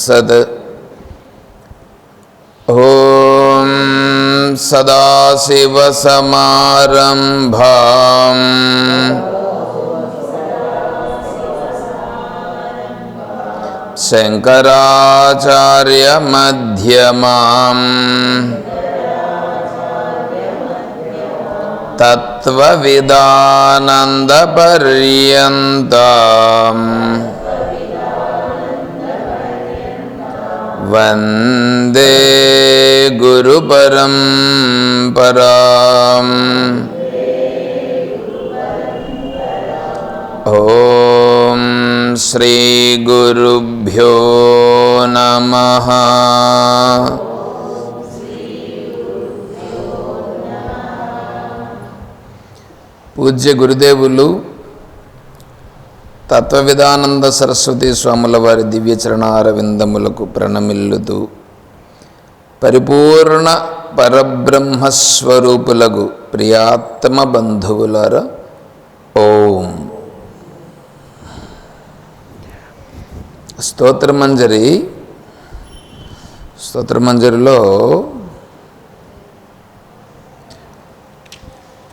తత్సత్. ఓం సదాశివసమారంభాం శంకరాచార్యమధ్యమాం తత్వవిదానందపర్యంతం వందే గురుపరంపరాం. ఓం శ్రీ గురుభ్యో నమః. పూజ్య గురుదేవులు తత్వవిదానంద సరస్వతి స్వాముల వారి దివ్యచరణారవిందములకు ప్రణమిల్లుతూ పరిపూర్ణ పరబ్రహ్మస్వరూపులకు ప్రియాత్మ బంధువులార ఓం. స్తోత్రమంజరిలో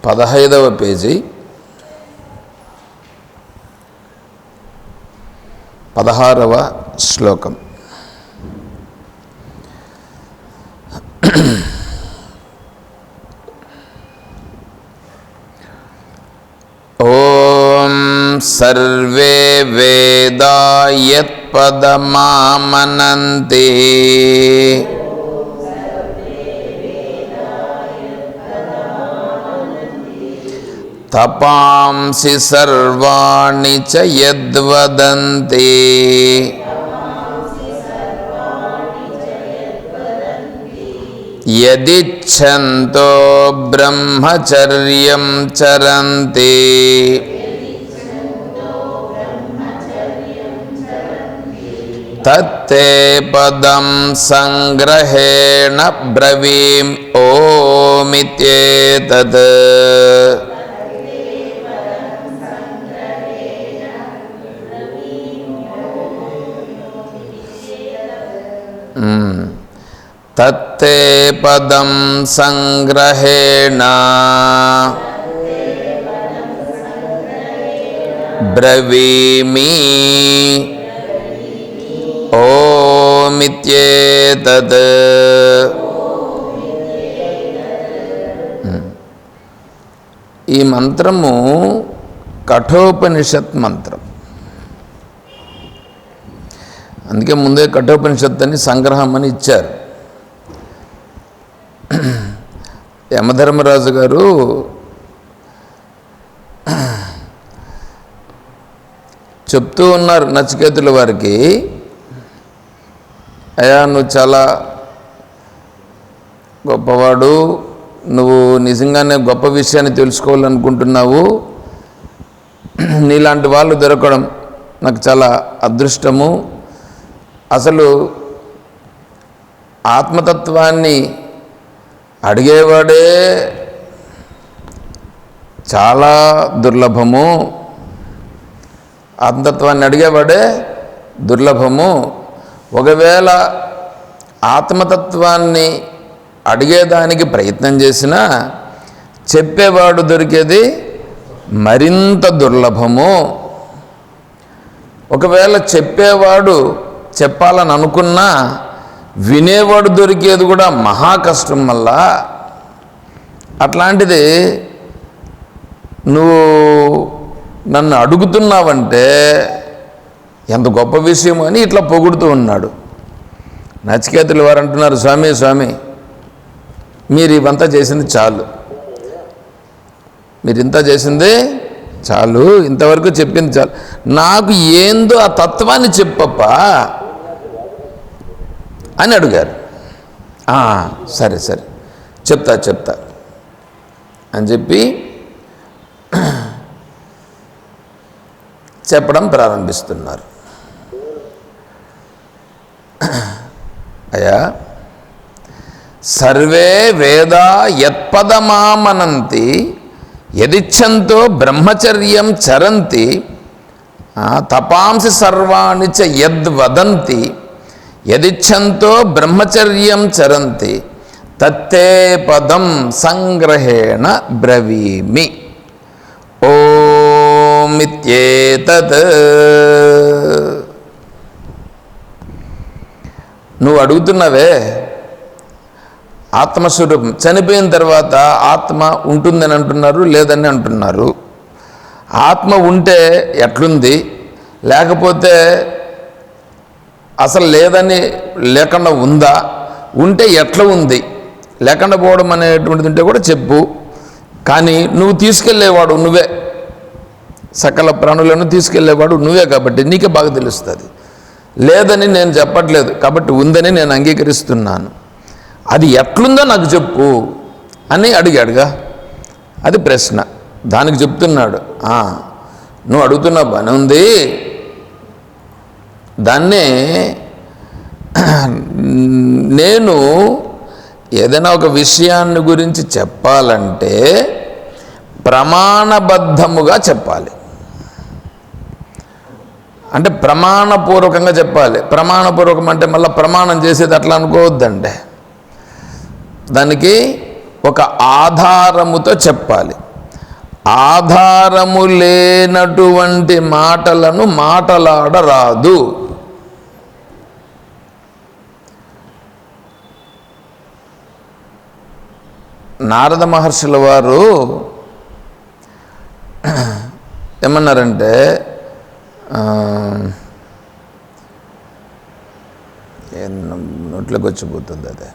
15వ పేజీ 16వ శ్లోకం. ఓం సర్వే వేదా యత్పదమామనంతి తపాంసి సర్వాణి చ యద్వదంతి యదిచ్ఛంతో బ్రహ్మచర్యం చరంతి తత్తే పదం సంగ్రహేణ బ్రవీం ఓమిత్యేతత్. తత్తే పదం సంగ్రహేణ బ్రవీమి ఓమిత్యేతత్. ఈ మంత్రము కఠోపనిషత్ మంత్రం. అందుకే ముందే కఠోపనిషత్తు అని సంగ్రహం అని ఇచ్చారు. యమధర్మరాజు గారు చెప్తూ ఉన్నారు నచికేతుల వారికి, అయ్యా నువ్వు చాలా గొప్పవాడు, నువ్వు నిజంగానే గొప్ప విషయాన్ని తెలుసుకోవాలనుకుంటున్నావు, నీలాంటి వాళ్ళు దొరకడం నాకు చాలా అదృష్టము. అసలు ఆత్మతత్వాన్ని అడిగేవాడే చాలా దుర్లభము, ఆత్మతత్వాన్ని అడిగేవాడే దుర్లభము. ఒకవేళ ఆత్మతత్వాన్ని అడిగేదానికి ప్రయత్నం చేసినా చెప్పేవాడు దొరికేది మరింత దుర్లభము. ఒకవేళ చెప్పేవాడు చెప్పాలని అనుకున్నా వినేవాడు దొరికేది కూడా మహా కష్టం వల్ల. అట్లాంటిది నువ్వు నన్ను అడుగుతున్నావంటే ఎంత గొప్ప విషయం అని ఇట్లా పొగుడుతూ ఉన్నాడు. నచికేతులు వారు అంటున్నారు, స్వామి స్వామి మీరు ఇవంతా చేసింది చాలు, మీరు ఇంత చేసింది చాలు, ఇంతవరకు చెప్పింది చాలు, నాకు ఏందో ఆ తత్వాన్ని చెప్పప్పా అని అడిగారు. సరే సరే చెప్తా అని చెప్పి చెప్పడం ప్రారంభిస్తున్నారు. అయ్యా సర్వే వేదా యత్పదమామనంతి యదిచ్ఛంతో బ్రహ్మచర్యం చరంతి తపాంసి సర్వాణి చ యద్వదంతి యదిచ్ఛంతో బ్రహ్మచర్యం చరంతి తత్తే పదం సంగ్రహేణ బ్రవీమి. ఓమిత్యేతత్. నువ్వు అడుగుతున్నావే ఆత్మస్వరూపం, చనిపోయిన తర్వాత ఆత్మ ఉంటుందని అంటున్నారు, లేదని అంటున్నారు. ఆత్మ ఉంటే ఎట్లుంది, లేకపోతే అసలు లేదని లేకుండా ఉందా, ఉంటే ఎట్లా ఉంది, లేకుండా పోవడం అనేటువంటిది ఉంటే కూడా చెప్పు. కానీ నువ్వు తీసుకెళ్ళేవాడు నువ్వే, సకల ప్రాణులను తీసుకెళ్ళేవాడు నువ్వే కాబట్టి నీకే బాగా తెలుస్తుంది. లేదని నేను చెప్పట్లేదు కాబట్టి ఉందని నేను అంగీకరిస్తున్నాను. అది ఎట్లుందో నాకు చెప్పు అని అడిగాడుగా, అది ప్రశ్న. దానికి చెప్తున్నాడు, నువ్వు అడుగుతున్న పని ఉంది, దాన్నే నేను ఏదైనా ఒక విషయాన్ని గురించి చెప్పాలంటే ప్రమాణబద్ధముగా చెప్పాలి. అంటే ప్రమాణపూర్వకంగా చెప్పాలి. ప్రమాణపూర్వకం అంటే మళ్ళీ ప్రమాణం చేసేది అట్లా అనుకోవద్దండి. దానికి ఒక ఆధారముతో చెప్పాలి. ఆధారము లేనటువంటి మాటలను మాటలాడరాదు. నారద మహర్షుల వారు ఏమన్నారంటే, నోట్లోకి వచ్చిపోతుంది అదే,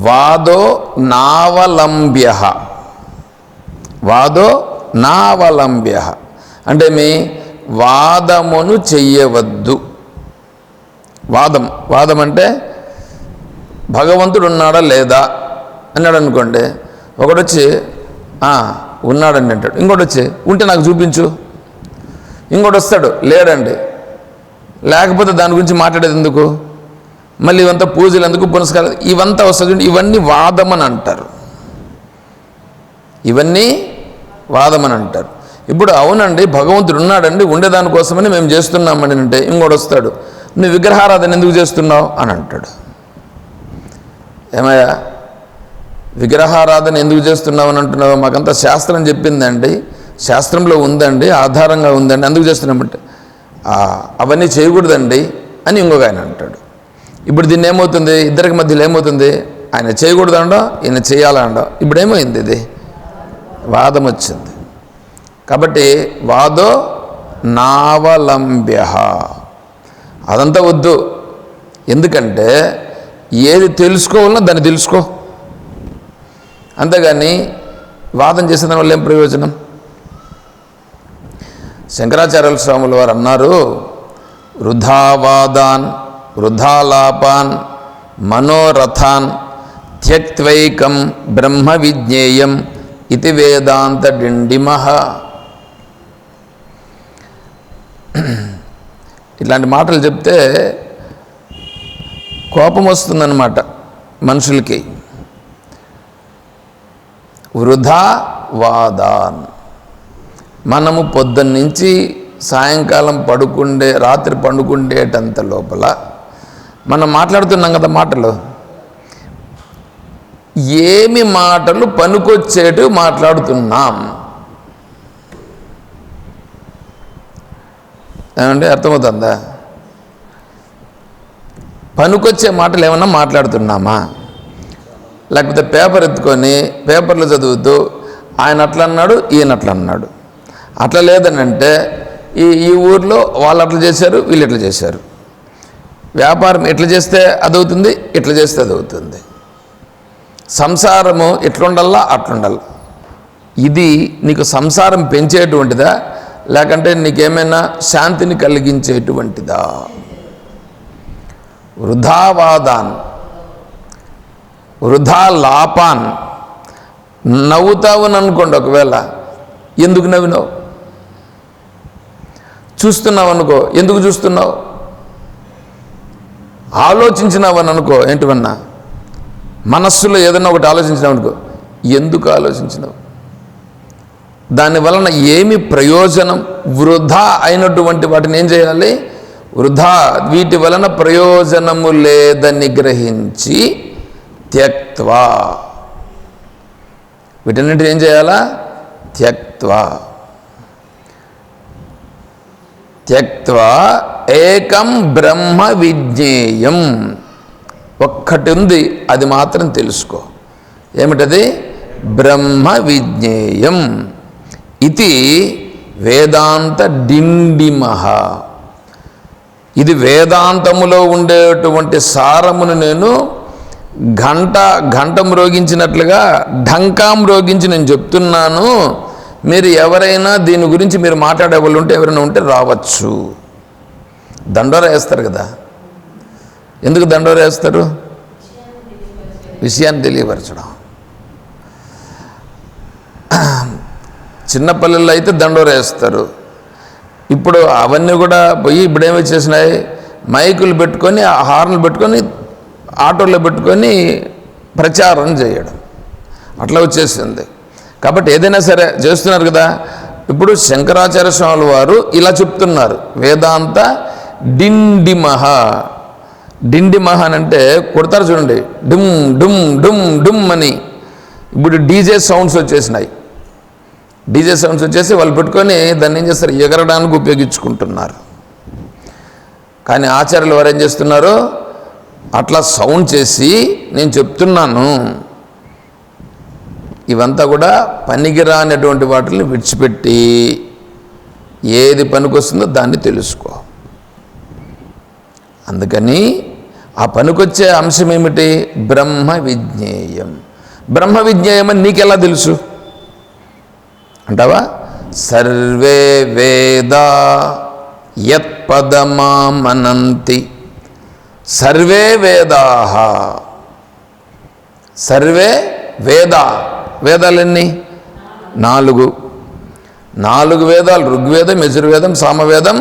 వాదో నావలంబ్య. వాదో నావలంబ్య అంటే మీ వాదమును చెయ్యవద్దు. వాదం అంటే భగవంతుడు ఉన్నాడా లేదా అన్నాడు అనుకోండి, ఒకడు వచ్చి ఉన్నాడండి అంటాడు, ఇంకోటి వచ్చి ఉంటే నాకు చూపించు, ఇంకోటి వస్తాడు లేడండి, లేకపోతే దాని గురించి మాట్లాడేది ఎందుకు, మళ్ళీ ఇవంతా పూజలు ఎందుకు, పునస్కారాలు ఇవంతా వస్తుంది. ఇవన్నీ వాదమని అంటారు. ఇవన్నీ వాదమని అంటారు. ఇప్పుడు అవునండి భగవంతుడు ఉన్నాడండి, ఉండేదానికోసమని మేము చేస్తున్నామని అంటే ఇంకోటి వస్తాడు, నువ్వు విగ్రహారాధన ఎందుకు చేస్తున్నావు అని అంటాడు. ఏమయ్యా విగ్రహారాధన ఎందుకు చేస్తున్నావు అని అంటున్నావు, మాకంతా శాస్త్రం చెప్పిందండి, శాస్త్రంలో ఉందండి, ఆధారంగా ఉందండి, అందుకు చేస్తున్నామంటే అవన్నీ చేయకూడదండి అని ఇంకొక ఆయన అంటాడు. ఇప్పుడు దీన్ని ఏమవుతుంది, ఇద్దరికి మధ్యలో ఏమవుతుంది, ఆయన చేయకూడదండో ఈయన చేయాలండో. ఇప్పుడు ఏమైంది, ఇది వాదం వచ్చింది. కాబట్టి వాదో నావలంబ్య, అదంతా వద్దు. ఎందుకంటే ఏది తెలుసుకోవాలన్నా దాన్ని తెలుసుకో, అంతేగాని వాదం చేసిన దానివల్ల ఏం ప్రయోజనం. శంకరాచార్యుల స్వాముల వారు అన్నారు, వృధావాదాన్ వృధాలాపాన్ మనోరథాన్ త్యక్త్వైకం బ్రహ్మ విజ్ఞేయం ఇది వేదాంత డిండిమః. ఇట్లాంటి మాటలు చెప్తే కోపం వస్తుందన్నమాట మనుషులకి. వృధా వాదాన్, మనము పొద్దున్నుంచి సాయంకాలం రాత్రి పండుకుండేటంత లోపల మనం మాట్లాడుతున్నాం కదా మాటలు, ఏమి మాటలు పనికొచ్చేటు మాట్లాడుతున్నాం ఏమంటే అర్థమవుతుందా? పనికొచ్చే మాటలు ఏమన్నా మాట్లాడుతున్నామా, లేకపోతే పేపర్ ఎత్తుకొని పేపర్లు చదువుతూ ఆయన అట్లా అన్నాడు ఈయన అట్లా అన్నాడు, అట్లా లేదని అంటే ఈ ఊర్లో వాళ్ళు అట్లా చేశారు వీళ్ళు ఎట్లా చేశారు, వ్యాపారం ఎట్లా చేస్తే అదవుతుంది ఇట్లా చేస్తే అదవుతుంది, సంసారము ఎట్లుండల్లా అట్లుండాలి. ఇది నీకు సంసారం పెంచేటువంటిదా లేకంటే నీకేమైనా శాంతిని కలిగించేటువంటిదా? వృధావాదాన్ వృధా లాపాన్. నవ్వుతావని అనుకోండి, ఒకవేళ ఎందుకు నవ్వినావు, చూస్తున్నావు అనుకో ఎందుకు చూస్తున్నావు, ఆలోచించినావని అనుకో ఏంటివన్నా మనస్సులో ఏదన్నా ఒకటి ఆలోచించినావు అనుకో ఎందుకు ఆలోచించినావు, దాని వలన ఏమి ప్రయోజనం, వృధా అయినటువంటి వాటిని ఏం చేయాలి, వృధా, వీటి వలన ప్రయోజనము లేదని గ్రహించి త్యక్త్వా, వీటన్నింటిని ఏం చేయాలా, త్యక్త్వా త్యక్త్వా ఏకం బ్రహ్మ విజ్ఞేయం, ఒక్కటి ఉంది అది మాత్రం తెలుసుకో. ఏమిటది, బ్రహ్మ విజ్ఞేయం ఇది వేదాంత డిండిమః. ఇది వేదాంతములో ఉండేటువంటి సారమును నేను గంట మ్రోగించినట్లుగా ఢంకా మ్రోగించి నేను చెప్తున్నాను. మీరు ఎవరైనా దీని గురించి మీరు మాట్లాడే వాళ్ళు ఉంటే, ఎవరైనా ఉంటే రావచ్చు. దండోరా వేస్తారు కదా, ఎందుకు దండోరా వేస్తారు, విషయాన్ని తెలియపరచడం. చిన్నపిల్లలు అయితే దండోరా వేస్తారు. ఇప్పుడు అవన్నీ కూడా పోయి ఇప్పుడు ఏమి వచ్చేసినాయి, మైకులు పెట్టుకొని హార్న్లు పెట్టుకొని ఆటోలో పెట్టుకొని ప్రచారం చేయడం అట్లా వచ్చేసింది. కాబట్టి ఏదైనా సరే చేస్తున్నారు కదా. ఇప్పుడు శంకరాచార్య స్వాముల వారు ఇలా చెప్తున్నారు, వేదాంత డిండిమః. డిండిమః అంటే కొడతారు చూడండి, డుమ్ డుమ్ డుమ్ డుమ్ అని. ఇప్పుడు డీజే సౌండ్స్ వచ్చేసినాయి. డీజే సౌండ్స్ వచ్చేసి వాళ్ళు పెట్టుకొని దాన్ని ఏం చేస్తారు, ఎగరడానికి ఉపయోగించుకుంటున్నారు. కానీ ఆచార్యులు వారు ఏం చేస్తున్నారు, అట్లా సౌండ్ చేసి నేను చెప్తున్నాను, ఇవంతా కూడా పనికిరానటువంటి వాటిని విడిచిపెట్టి ఏది పనికొస్తుందో దాన్ని తెలుసుకో. అందుకని ఆ పనికొచ్చే అంశం ఏమిటి, బ్రహ్మ విజ్ఞేయం. బ్రహ్మ విజ్ఞేయం అని నీకెలా తెలుసు అంటావా, సర్వే వేదా యత్పదమామనంతి. సర్వే వేదాః, సర్వే వేదాలెన్ని, 4 వేదాలు, ఋగ్వేదం, యజుర్వేదం, సామవేదం,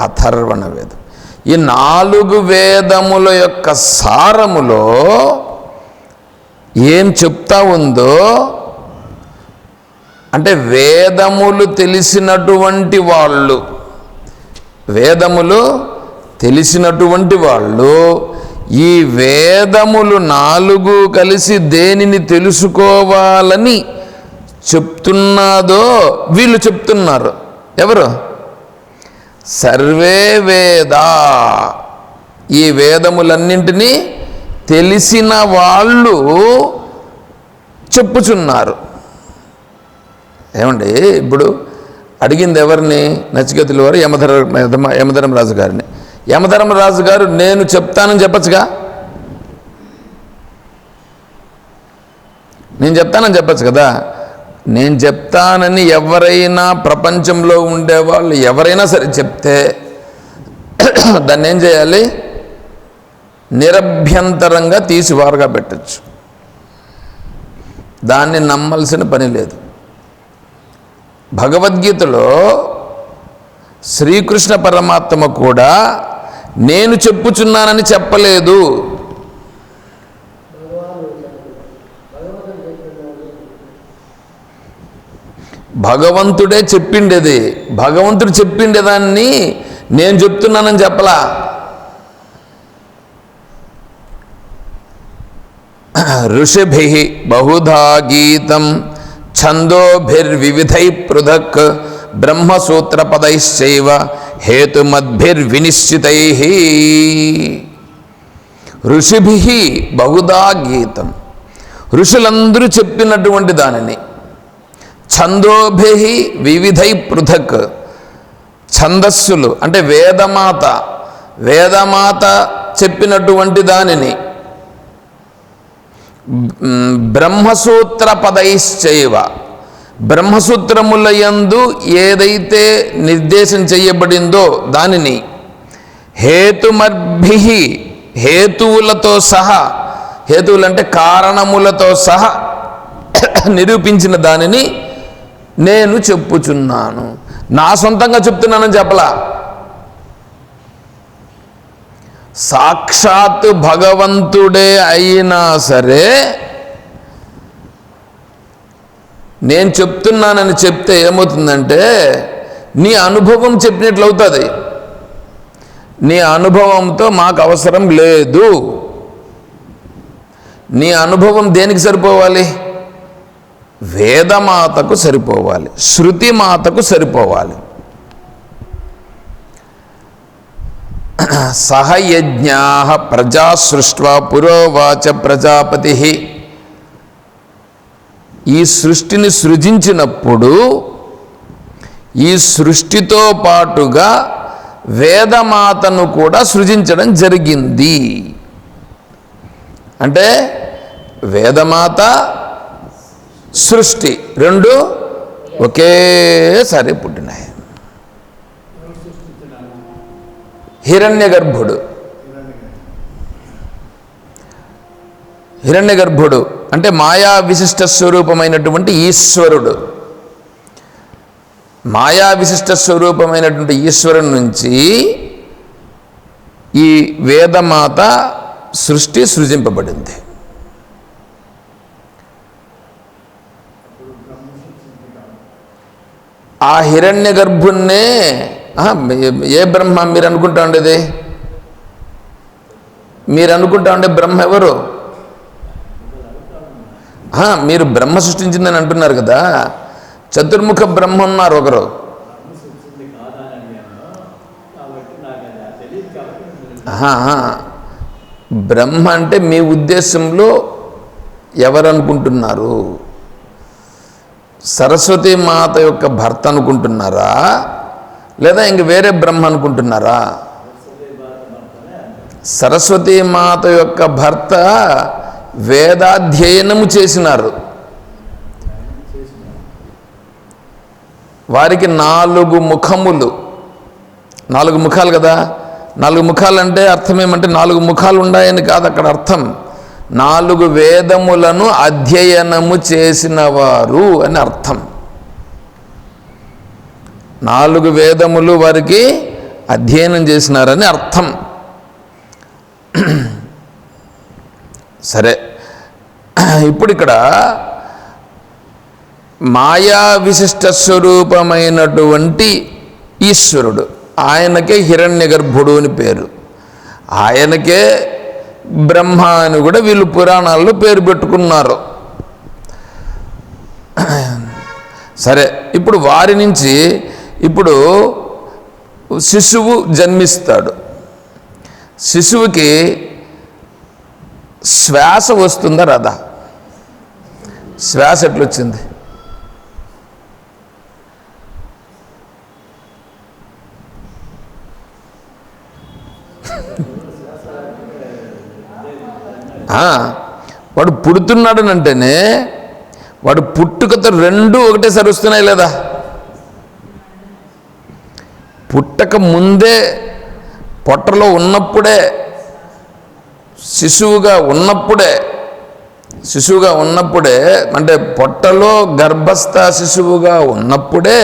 అథర్వణ వేదం. ఈ 4 వేదముల యొక్క సారములో ఏం చెప్తా ఉందో, అంటే వేదములు తెలిసినటువంటి వాళ్ళు, వేదములు తెలిసినటువంటి వాళ్ళు ఈ వేదములు 4 కలిసి దేనిని తెలుసుకోవాలని చెప్తున్నదో వీళ్ళు చెప్తున్నారు. ఎవరు, సర్వే వేదా, ఈ వేదములన్నింటినీ తెలిసిన వాళ్ళు చెప్పుచున్నారు. ఏమండి, ఇప్పుడు అడిగింది ఎవరిని, నచికేతుల వారు యమధర్మరాజు గారిని. యమధర్మరాజు గారు నేను చెప్తానని చెప్పచ్చుగా, నేను చెప్తానని చెప్పచ్చు కదా. నేను చెప్తానని ఎవరైనా ప్రపంచంలో ఉండేవాళ్ళు ఎవరైనా సరే చెప్తే దాన్ని ఏం చేయాలి, నిరభ్యంతరంగా తీసి వారుగా పెట్టచ్చు. దాన్ని నమ్మాల్సిన పని లేదు. భగవద్గీతలో శ్రీకృష్ణ పరమాత్మ కూడా నేను చెప్పుచున్నానని చెప్పలేదు. భగవంతుడే చెప్పిండేది. భగవంతుడు చెప్పిండేదాన్ని నేను చెప్తున్నానని చెప్పలా. ఋషిభిః బహుధా గీతం ఛందోభిర్వివిధై పృథక్ బ్రహ్మసూత్రపదైశ్చైవ హేతుమద్భిర్వినిశ్చితైః. ఋషిభిః బహుధా గీతం, ఋషులందరూ చెప్పినటువంటి దానిని, ఛందోభిః వివిధై పృథక్, ఛందస్సులు అంటే వేదమాత చెప్పినటువంటి దానిని, బ్రహ్మసూత్ర పదైశ్చైవ, బ్రహ్మసూత్రములయందు ఏదైతే నిర్దేశం చేయబడిందో దానిని, హేతుమద్భిః, హేతువులతో సహా, హేతువులంటే కారణములతో సహా నిరూపించిన దానిని నేను చెప్పుచున్నాను. నా సొంతంగా చెప్తున్నానని చెప్పలా. సాక్షాత్ భగవంతుడే అయినా సరే నేను చెప్తున్నానని చెప్తే ఏమవుతుందంటే నీ అనుభవం చెప్పినట్లు అవుతుంది. నీ అనుభవంతో మాకు అవసరం లేదు. నీ అనుభవం దేనికి సరిపోవాలి? వేదమాతకు సరిపోవాలి, శృతి మాతకు సరిపోవాలి. సహయజ్ఞా ప్రజా సృష్ట్వా పురోవాచ ప్రజాపతి. ఈ సృష్టిని సృజించినప్పుడు ఈ సృష్టితో పాటుగా వేదమాతను కూడా సృజించడం జరిగింది. అంటే వేదమాత, సృష్టి రెండు ఒకేసారి పుట్టినాయి. హిరణ్యగర్భుడు అంటే మాయా విశిష్ట స్వరూపమైనటువంటి ఈశ్వరుడు. మాయా విశిష్ట స్వరూపమైనటువంటి ఈశ్వరుని నుంచి ఈ వేదమాత సృష్టి సృజింపబడింది. ఆ హిరణ్యగర్భున్నే ఏ బ్రహ్మ మీరు అనుకుంటా ఉండేది? మీరు అనుకుంటా ఉండే బ్రహ్మ ఎవరు? మీరు బ్రహ్మ సృష్టించిందని అంటున్నారు కదా, చతుర్ముఖ బ్రహ్మ ఉన్నారు ఒకరు. బ్రహ్మ అంటే మీ ఉద్దేశంలో ఎవరు అనుకుంటున్నారు? సరస్వతీ మాత యొక్క భర్త అనుకుంటున్నారా, లేదా ఇంక వేరే బ్రహ్మ అనుకుంటున్నారా? సరస్వతీ మాత యొక్క భర్త వేదాధ్యయనము చేసినారు. వారికి 4 ముఖములు. 4 ముఖాలు కదా. 4 ముఖాలు అంటే అర్థం ఏమంటే 4 ముఖాలు ఉన్నాయని కాదు అక్కడ అర్థం. 4 వేదములను అధ్యయనము చేసిన వారు అని అర్థం. 4 వేదములు వారికి అధ్యయనం చేసినారని అర్థం. సరే, ఇప్పుడు ఇక్కడ మాయా విశిష్ట స్వరూపమైనటువంటి ఈశ్వరుడు, ఆయనకే హిరణ్యగర్భుడు అని పేరు. ఆయనకే బ్రహ్మ అని కూడా వీళ్ళు పురాణాల్లో పేరు పెట్టుకున్నారు. సరే, ఇప్పుడు వారి నుంచి ఇప్పుడు శిశువు జన్మిస్తాడు. శిశువుకి శ్వాస వస్తుందా రాదా? శ్వాస ఎట్లొచ్చింది? వాడు పుడుతున్నాడని అంటేనే వాడు పుట్టుకతో 2 ఒకటేసారి వస్తున్నాయి లేదా? పుట్టక ముందే పొట్టలో ఉన్నప్పుడే శిశువుగా ఉన్నప్పుడే అంటే పొట్టలో గర్భస్థ శిశువుగా ఉన్నప్పుడే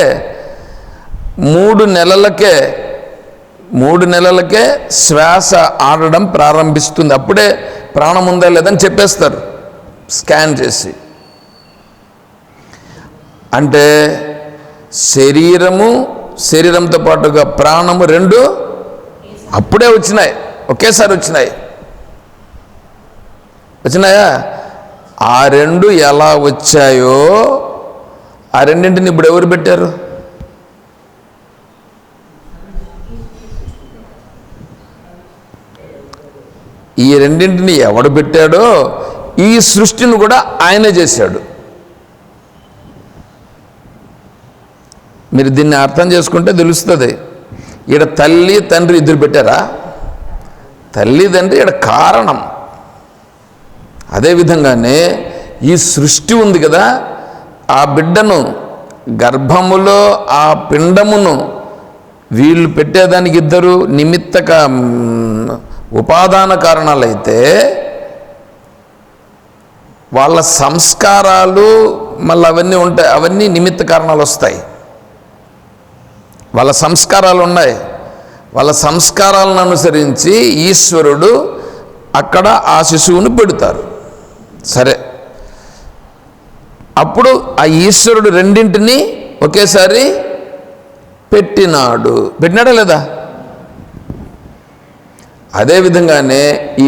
3 నెలలకే శ్వాస ఆడడం ప్రారంభిస్తుంది. అప్పుడే ప్రాణం ఉందా లేదని చెప్పేస్తారు స్కాన్ చేసి. అంటే శరీరంతో పాటుగా ప్రాణము 2 అప్పుడే వచ్చినాయి, ఒకేసారి వచ్చినాయా? ఆ 2 ఎలా వచ్చాయో ఆ రెండింటిని ఇప్పుడు ఎవరు పెట్టారు? ఈ రెండింటిని ఎవడు పెట్టాడో ఈ సృష్టిని కూడా ఆయనే చేశాడు. మీరు దీన్ని అర్థం చేసుకుంటే తెలుస్తుంది. ఈడ తల్లి తండ్రి ఇద్దరు పెట్టారా? తల్లి తండ్రి ఈడ కారణం. అదేవిధంగానే ఈ సృష్టి ఉంది కదా, ఆ బిడ్డను గర్భములో ఆ పిండమును వీళ్ళు పెట్టేదానికి ఇద్దరు నిమిత్తక ఉపాదాన కారణాలైతే వాళ్ళ సంస్కారాలు మళ్ళీ అవన్నీ ఉంటాయి, అవన్నీ నిమిత్త కారణాలు వస్తాయి. వాళ్ళ సంస్కారాలు ఉన్నాయి. వాళ్ళ సంస్కారాలను అనుసరించి ఈశ్వరుడు అక్కడ ఆ శిశువును పెడతారు. సరే, అప్పుడు ఆ ఈశ్వరుడు రెండింటినీ ఒకేసారి పెట్టినాడా లేదా? అదేవిధంగానే ఈ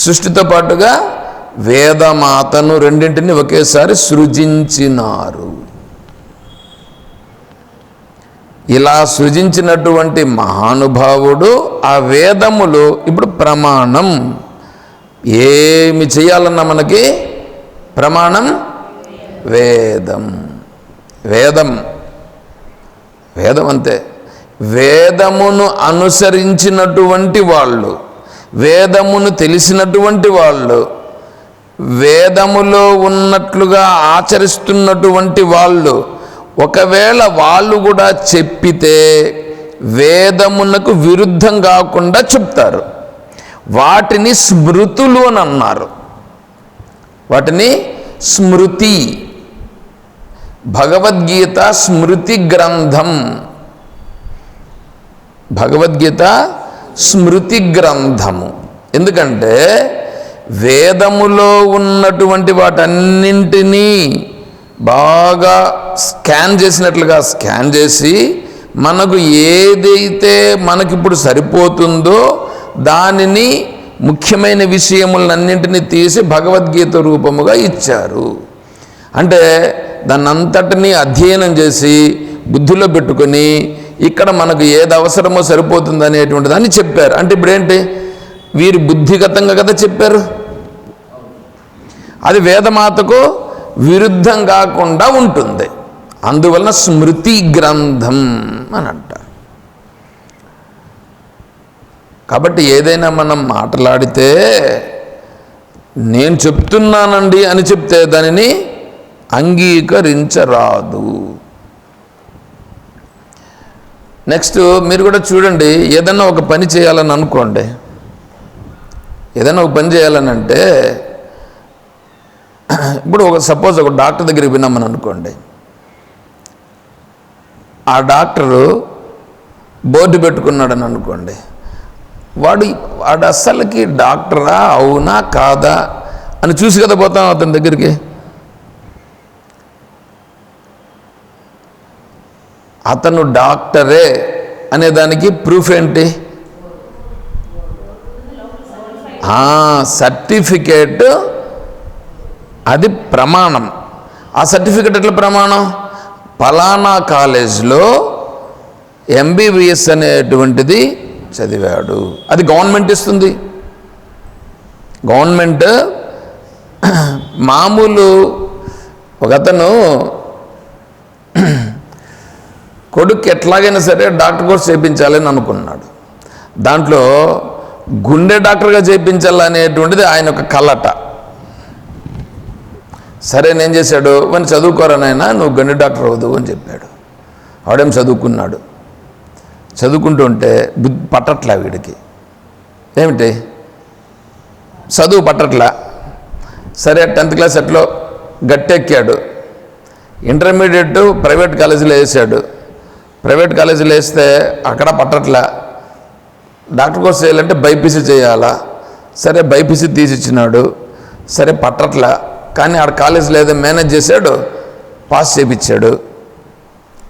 సృష్టితో పాటుగా వేదమాతను రెండింటిని ఒకేసారి సృజించినారు. ఇలా సృజించినటువంటి మహానుభావుడు ఆ వేదములు ఇప్పుడు ప్రమాణం. ఏమి చేయాలన్నా మనకి ప్రమాణం వేదం అంతే. వేదమును అనుసరించినటువంటి వాళ్ళు, వేదమును తెలిసినటువంటి వాళ్ళు, వేదములో ఉన్నట్లుగా ఆచరిస్తున్నటువంటి వాళ్ళు ఒకవేళ వాళ్ళు కూడా చెప్పితే వేదమునకు విరుద్ధం కాకుండా చెప్తారు. వాటిని స్మృతులు అని అన్నారు. వాటిని స్మృతి, భగవద్గీత స్మృతి గ్రంథం, భగవద్గీత స్మృతి గ్రంథము. ఎందుకంటే వేదములో ఉన్నటువంటి వాటన్నింటినీ బాగా స్కాన్ చేసి మనకు ఏదైతే మనకిప్పుడు సరిపోతుందో దానిని ముఖ్యమైన విషయములన్నింటినీ తీసి భగవద్గీత రూపముగా ఇచ్చారు. అంటే దాన్ని అంతటినీ అధ్యయనం చేసి బుద్ధిలో పెట్టుకొని ఇక్కడ మనకు ఏది అవసరమో సరిపోతుంది అనేటువంటి దాన్ని చెప్పారు. అంటే ఇప్పుడు ఏంటి, వీరు బుద్ధిగతంగా కదా చెప్పారు, అది వేదమాతకు విరుద్ధం కాకుండా ఉంటుంది. అందువలన స్మృతి గ్రంథం అని అంటారు. కాబట్టి ఏదైనా మనం మాట్లాడితే నేను చెప్తున్నానండి అని చెప్తే దానిని అంగీకరించరాదు. నెక్స్ట్ మీరు కూడా చూడండి, ఏదైనా ఒక పని చేయాలని అనుకోండి, ఏదైనా ఒక పని చేయాలని అంటే ఇప్పుడు సపోజ్ ఒక డాక్టర్ దగ్గరికి విన్నామని అనుకోండి, ఆ డాక్టరు బోర్డు పెట్టుకున్నాడని అనుకోండి, వాడు అస్సలకి డాక్టరా అవునా కాదా అని చూసి కదా పోతాం అతని దగ్గరికి. అతను డాక్టరే అనేదానికి ప్రూఫ్ ఏంటి? సర్టిఫికేట్, అది ప్రమాణం. ఆ సర్టిఫికేట్ ఎట్లా ప్రమాణం? ఫలానా కాలేజ్లో ఎంబీబీఎస్ అనేటువంటిది చదివాడు, అది గవర్నమెంట్ ఇస్తుంది. గవర్నమెంట్ మామూలు ఒకతను కొడుకు ఎట్లాగైనా సరే డాక్టర్ కోర్స్ చేయించాలని అనుకున్నాడు. దాంట్లో గుండె డాక్టర్గా చేయించాలనేటువంటిది ఆయన ఒక కలట. సరే నేను చేశాడు, వాడిని చదువుకోరానైనా, నువ్వు గుండె డాక్టర్ అవ్వదు అని చెప్పాడు. ఆవిడేం చదువుకున్నాడు. చదువుకుంటుంటే పట్టట్లా వీడికి, ఏమిటి చదువు పట్టట్లా. సరే 10th క్లాస్ ఎట్లో గట్టెక్కాడు. ఇంటర్మీడియట్ ప్రైవేట్ కాలేజీలో వేసాడు. ప్రైవేట్ కాలేజీలో వేస్తే అక్కడ పట్టట్లా. డాక్టర్ కోర్స్ చేయాలంటే బైపీసీ చేయాలా. సరే బైపీసీ తీసిచ్చినాడు. సరే పట్టట్లా, కానీ ఆడ కాలేజీలో ఏదో మేనేజ్ చేశాడు, పాస్ చేయించాడు.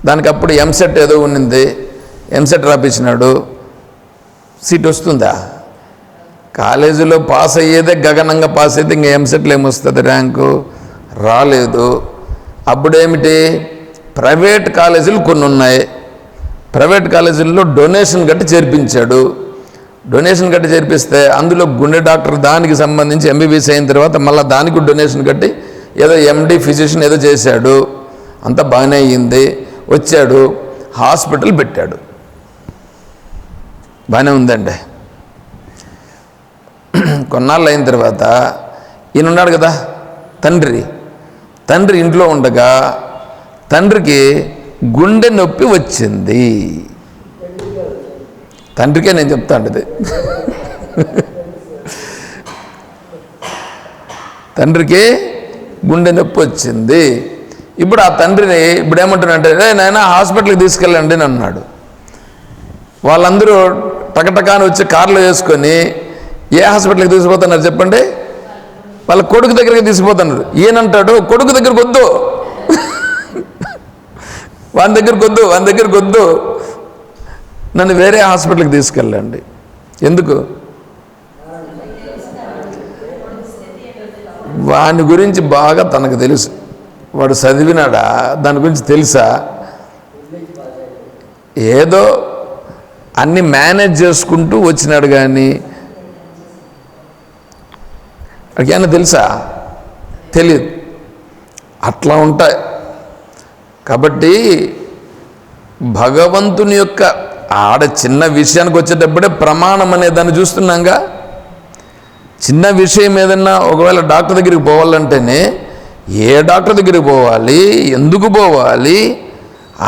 దానికి అప్పుడు ఎంసెట్ ఏదో ఉన్నింది, ఎంసెట్ రాపించినాడు. సీట్ వస్తుందా? కాలేజీలో పాస్ అయ్యేదే గగనంగా పాస్ అయితే ఇంకా ఎంసెట్లో ఏమొస్తుంది ర్యాంకు? రాలేదు. అప్పుడేమిటి, ప్రైవేట్ కాలేజీలు కొన్ని ఉన్నాయి, ప్రైవేట్ కాలేజీల్లో డొనేషన్ కట్టి చేర్పించాడు. డొనేషన్ కట్టి చేర్పిస్తే అందులో గుండె డాక్టర్ దానికి సంబంధించి ఎంబీబీఎస్ అయిన తర్వాత మళ్ళీ దానికి డొనేషన్ కట్టి ఏదో ఎండి ఫిజిషియన్ ఏదో చేశాడు. అంతా బాగానే అయ్యింది. వచ్చాడు, హాస్పిటల్ పెట్టాడు, బాగానే ఉందండి. కొన్నాళ్ళు అయిన తర్వాత ఈయన ఉన్నాడు కదా తండ్రి ఇంట్లో ఉండగా తండ్రికి గుండె నొప్పి వచ్చింది. తండ్రికే నేను చెప్తాను ఇది. తండ్రికి గుండె నొప్పి వచ్చింది. ఇప్పుడు ఆ తండ్రిని ఇప్పుడు ఏమంటున్నాడంటే, నాయన హాస్పిటల్కి తీసుకెళ్ళండి అని అన్నాడు. వాళ్ళందరూ టకటకాని వచ్చి కారులో వేసుకొని ఏ హాస్పిటల్కి తీసుకుపోతున్నారు చెప్పండి? వాళ్ళ కొడుకు దగ్గరికి తీసుకుపోతున్నారు. ఈయనంటాడు కొడుకు దగ్గరికి వద్దు, వాని దగ్గరికి వద్దు, నన్ను వేరే హాస్పిటల్కి తీసుకెళ్ళండి. ఎందుకు? వాని గురించి బాగా తనకు తెలుసు. వాడు చదివినాడా, దాని గురించి తెలుసా? ఏదో అన్ని మేనేజ్ చేసుకుంటూ వచ్చినాడు కానీ అడిగానే తెలుసా? తెలియదు. అట్లా ఉంటాయి. కాబట్టి భగవంతుని యొక్క చిన్న విషయానికి వచ్చేటప్పుడే ప్రమాణం అనే దాన్ని చూస్తున్నాంగా. చిన్న విషయం ఏదన్నా ఒకవేళ డాక్టర్ దగ్గరికి పోవాలంటేనే ఏ డాక్టర్ దగ్గరికి పోవాలి, ఎందుకు పోవాలి,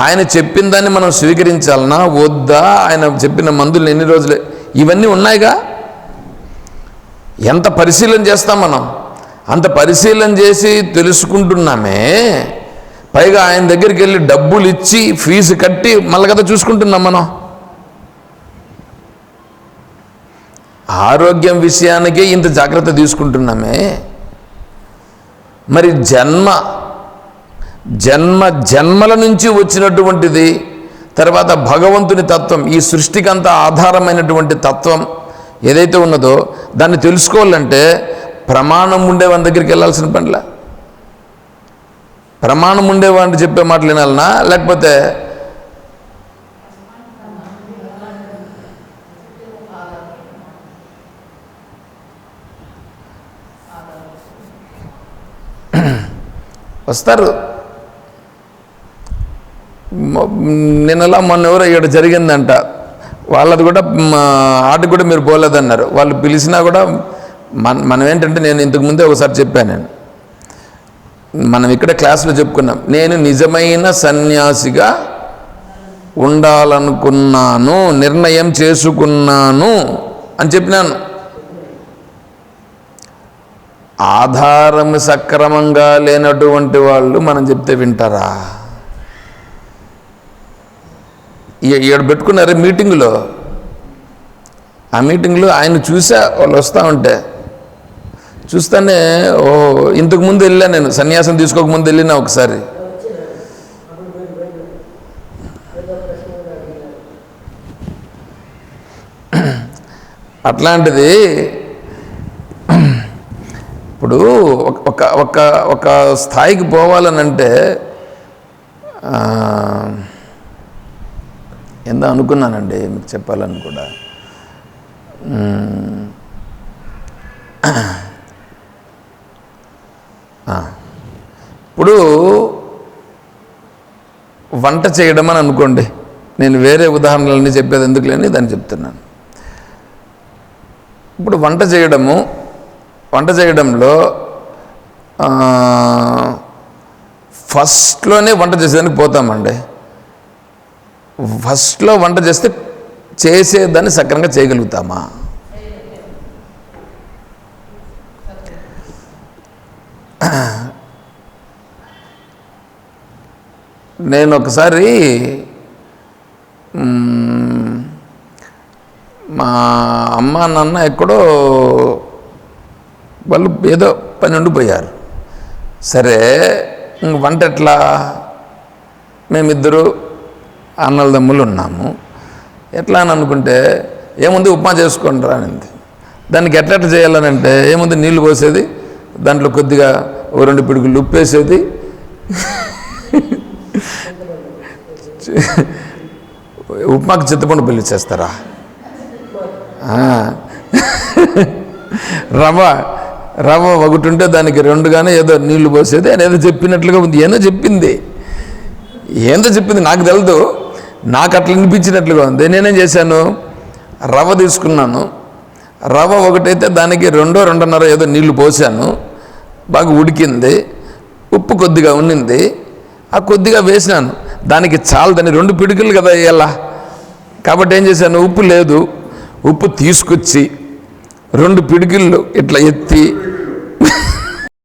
ఆయన చెప్పిన దాన్ని మనం స్వీకరించాలన్నా వద్దా, ఆయన చెప్పిన మందులు ఎన్ని రోజులు, ఇవన్నీ ఉన్నాయిగా. ఎంత పరిశీలన చేస్తాం మనం, అంత పరిశీలన చేసి తెలుసుకుంటున్నామే. పైగా ఆయన దగ్గరికి వెళ్ళి డబ్బులు ఇచ్చి ఫీజు కట్టి మళ్ళీ కదా చూసుకుంటున్నాం మనం. ఆరోగ్యం విషయానికే ఇంత జాగ్రత్త తీసుకుంటున్నామే. మరి జన్మల నుంచి వచ్చినటువంటిది, తర్వాత భగవంతుని తత్వం, ఈ సృష్టికి అంతా ఆధారమైనటువంటి తత్వం ఏదైతే ఉన్నదో దాన్ని తెలుసుకోవాలంటే ప్రమాణం ఉండేవాని దగ్గరికి వెళ్ళాల్సిన పనిలా. ప్రమాణం ఉండేవాడిని చెప్పే మాటలు వినాలనా, లేకపోతే వస్తారు? నిన్నలా మొన్న ఎవరో ఇక్కడ జరిగిందంట, వాళ్ళది కూడా ఆటకు కూడా మీరు పోలేదన్నారు. వాళ్ళు పిలిచినా కూడా మనం ఏంటంటే, నేను ఇంతకుముందే ఒకసారి చెప్పాను, మనం ఇక్కడ క్లాసులో చెప్పుకున్నాం, నేను నిజమైన సన్యాసిగా ఉండాలనుకున్నాను, నిర్ణయం చేసుకున్నాను అని చెప్పినాను. ఆధారం సక్రమంగా లేనటువంటి వాళ్ళు మనం చెప్తే వింటారా? ఇక్కడ పెట్టుకున్నారే మీటింగులో, ఆ మీటింగ్లో ఆయన చూసా, వాళ్ళు వస్తూ ఉంటే చూస్తానే, ఓ ఇంతకుముందు వెళ్ళా, నేను సన్యాసం తీసుకోకముందు వెళ్ళినా ఒకసారి. అట్లాంటిది ఇప్పుడు ఒక స్థాయికి పోవాలనంటే ఎంతో అనుకున్నానండి మీకు చెప్పాలని కూడా. ఇప్పుడు వంట చేయడం అని అనుకోండి, నేను వేరే ఉదాహరణలన్నీ చెప్పేది ఎందుకు లేని దాన్ని చెప్తున్నాను. ఇప్పుడు వంట చేయడంలో ఫస్ట్లోనే వంట చేసేదానికి పోతామండి. ఫస్ట్లో వంట చేస్తే చేసేదాన్ని సక్రమంగా చేయగలుగుతామా? నేను ఒకసారి మా అమ్మ నాన్న ఎక్కడో వాళ్ళు ఏదో పని ఉండిపోయారు. సరే వంట ఎట్లా, మేమిద్దరు అన్నలదమ్ములు ఉన్నాము, ఎట్లా అని అనుకుంటే ఏముంది ఉప్మా చేసుకోండి రా అనింది. దానికి ఎట్లా చేయాలనంటే ఏముంది నీళ్ళు పోసేది, దాంట్లో కొద్దిగా 2 పిడుగులు ఉప్పు వేసేది, ఉప్మాకి చింతపండు పెళ్లి చేస్తారా? రవ్వ ఒకటి ఉంటే దానికి 2గానే ఏదో నీళ్లు పోసేది అని ఏదో చెప్పినట్లుగా ఉంది. ఏందో చెప్పింది నాకు తెలదు, నాకు అట్లా అనిపించినట్లుగా ఉంది. నేనేం చేశాను, రవ్వ తీసుకున్నాను, రవ్వ ఒకటైతే దానికి 2-2.5 ఏదో నీళ్లు పోసాను, బాగా ఉడికింది, ఉప్పు కొద్దిగా ఉన్నింది, ఆ కొద్దిగా వేసినాను. దానికి చాలదని 2 పిడికిలు కదా వేయాలా, కాబట్టి ఏం చేశాను, ఉప్పు లేదు, ఉప్పు తీసుకొచ్చి 2 పిడికిళ్ళు ఇట్లా ఎత్తి